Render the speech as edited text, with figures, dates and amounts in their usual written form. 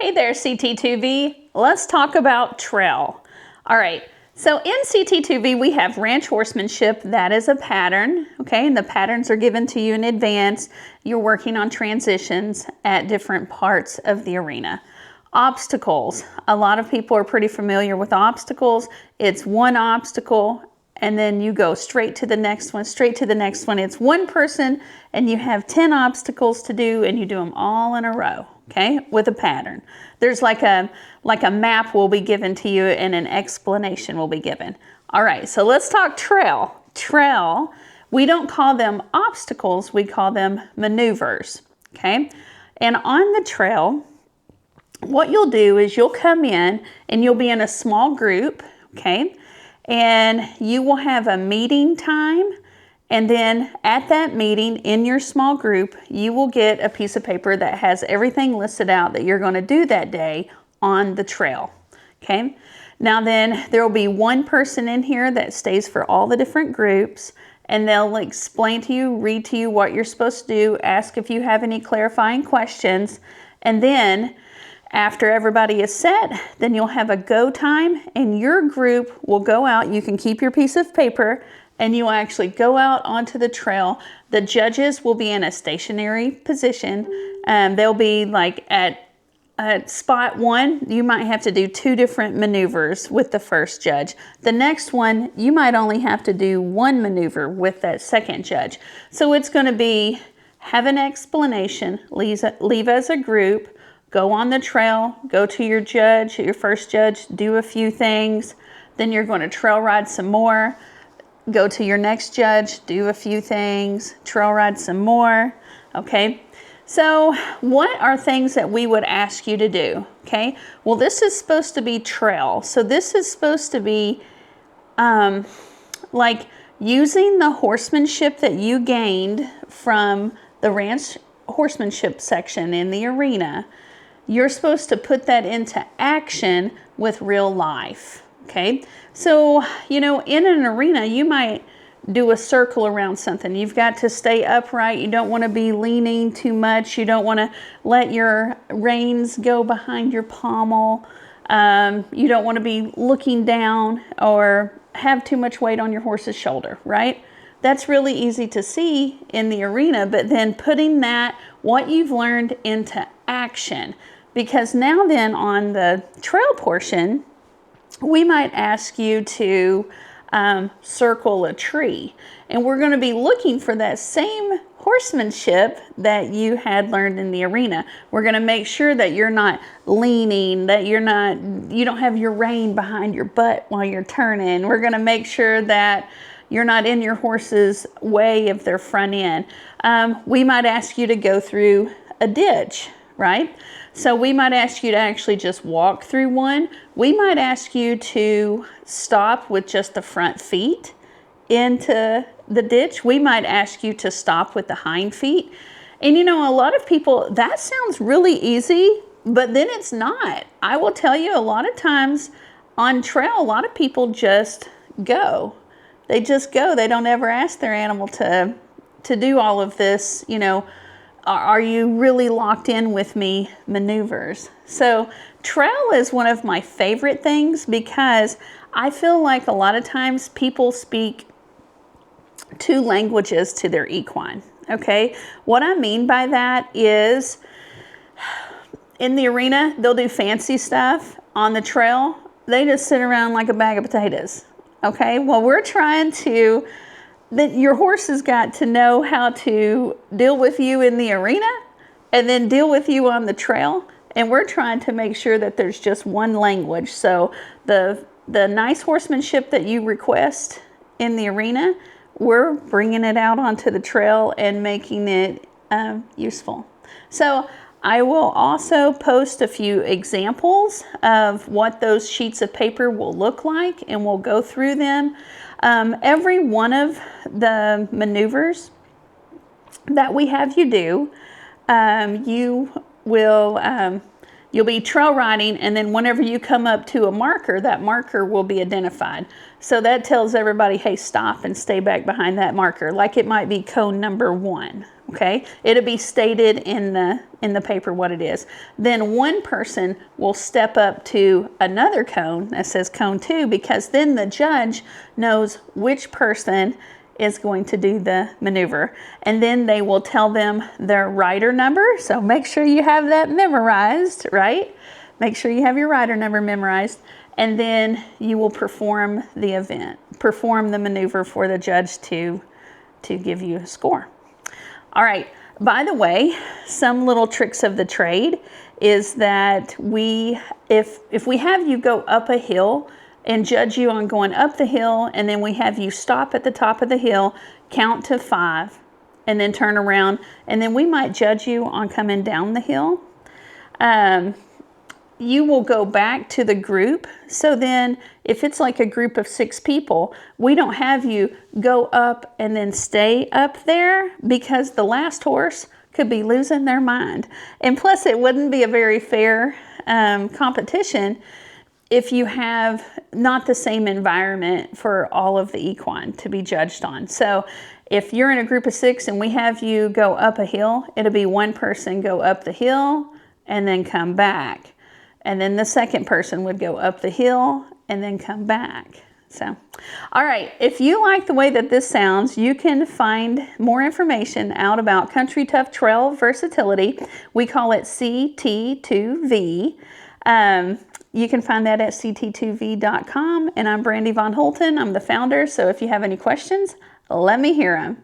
Hey there, CT2V. Let's talk about trail. All right, so in CT2V, we have ranch horsemanship. That is a pattern, okay? And the patterns are given to you in advance. You're working on transitions at different parts of the arena. Obstacles. A lot of people are pretty familiar with obstacles. It's one obstacle, and then you go straight to the next one, straight to the next one. It's one person, and you have 10 obstacles to do, and you do them all in a row. Okay, with a pattern. There's like a map will be given to you and an explanation will be given. All right, so let's talk trail. Trail, we don't call them obstacles, we call them maneuvers, okay? And on the trail, what you'll do is you'll come in and you'll be in a small group, okay? And you will have a meeting time. And then at that meeting in your small group, you will get a piece of paper that has everything listed out that you're going to do that day on the trail. Okay. Now then there will be one person in here that stays for all the different groups, and they'll explain to you, read to you what you're supposed to do, ask if you have any clarifying questions. And then after everybody is set, then you'll have a go time and your group will go out. You can keep your piece of paper and you will actually go out onto the trail. The judges will be in a stationary position. They'll be like at spot one, you might have to do 2 different maneuvers with the first judge. The next one, you might only have to do 1 maneuver with that second judge. So it's going to be have an explanation, leave as a group, go on the trail, go to your judge, your first judge, do a few things. Then you're going to trail ride some more. Go to your next judge, do a few things, trail ride some more, okay? So what are things that we would ask you to do, okay? Well, this is supposed to be trail. So this is supposed to be like using the horsemanship that you gained from the ranch horsemanship section in the arena. You're supposed to put that into action with real life. Okay, so, you know, in an arena, you might do a circle around something. You've got to stay upright. You don't want to be leaning too much. You don't want to let your reins go behind your pommel. You don't want to be looking down or have too much weight on your horse's shoulder, right? That's really easy to see in the arena, but then putting that, what you've learned, into action. Because now then on the trail portion, we might ask you to circle a tree, and we're going to be looking for that same horsemanship that you had learned in the arena. We're going to make sure that you're not leaning, that you don't have your rein behind your butt while you're turning. We're going to make sure that you're not in your horse's way of their front end. We might ask you to go through a ditch, right? So we might ask you to actually just walk through one. We might ask you to stop with just the front feet into the ditch. We might ask you to stop with the hind feet. And you know, a lot of people, that sounds really easy, but then it's not. I will tell you, a lot of times on trail, a lot of people just go. They just go. They don't ever ask their animal to do all of this, you know, are you really locked in with me maneuvers. So trail is one of my favorite things because I feel like a lot of times people speak 2 languages to their equine, okay? What I mean by that is in the arena, they'll do fancy stuff. On the trail, they just sit around like a bag of potatoes, okay? Well, we're trying to that your horse has got to know how to deal with you in the arena and then deal with you on the trail. And we're trying to make sure that there's just one language. So the nice horsemanship that you request in the arena, we're bringing it out onto the trail and making it useful. So I will also post a few examples of what those sheets of paper will look like, and we'll go through them. Every one of the maneuvers that we have you do, you'll be trail riding, and then whenever you come up to a marker, that marker will be identified. So that tells everybody, hey, stop and stay back behind that marker, like it might be cone number 1, Okay, it'll be stated in the paper what it is. Then one person will step up to another cone that says cone 2, because then the judge knows which person is going to do the maneuver, and then they will tell them their rider number. So make sure you have that memorized, right? Make sure you have your rider number memorized, and then you will perform the event, perform the maneuver for the judge to give you a score. All right, by the way, some little tricks of the trade is that if we have you go up a hill and judge you on going up the hill, and then we have you stop at the top of the hill, count to 5, and then turn around, and then we might judge you on coming down the hill, you will go back to the group. So then if it's like a group of 6 people, we don't have you go up and then stay up there, because the last horse could be losing their mind. And plus it wouldn't be a very fair competition if you have not the same environment for all of the equine to be judged on. So if you're in a group of 6 and we have you go up a hill, it'll be one person go up the hill and then come back. And then the second person would go up the hill and then come back. So, all right, if you like the way that this sounds, you can find more information out about Country Tough Trail Versatility. We call it CT2V. You can find that at ct2v.com. And I'm Brandy Von Holten. I'm the founder. So if you have any questions, let me hear them.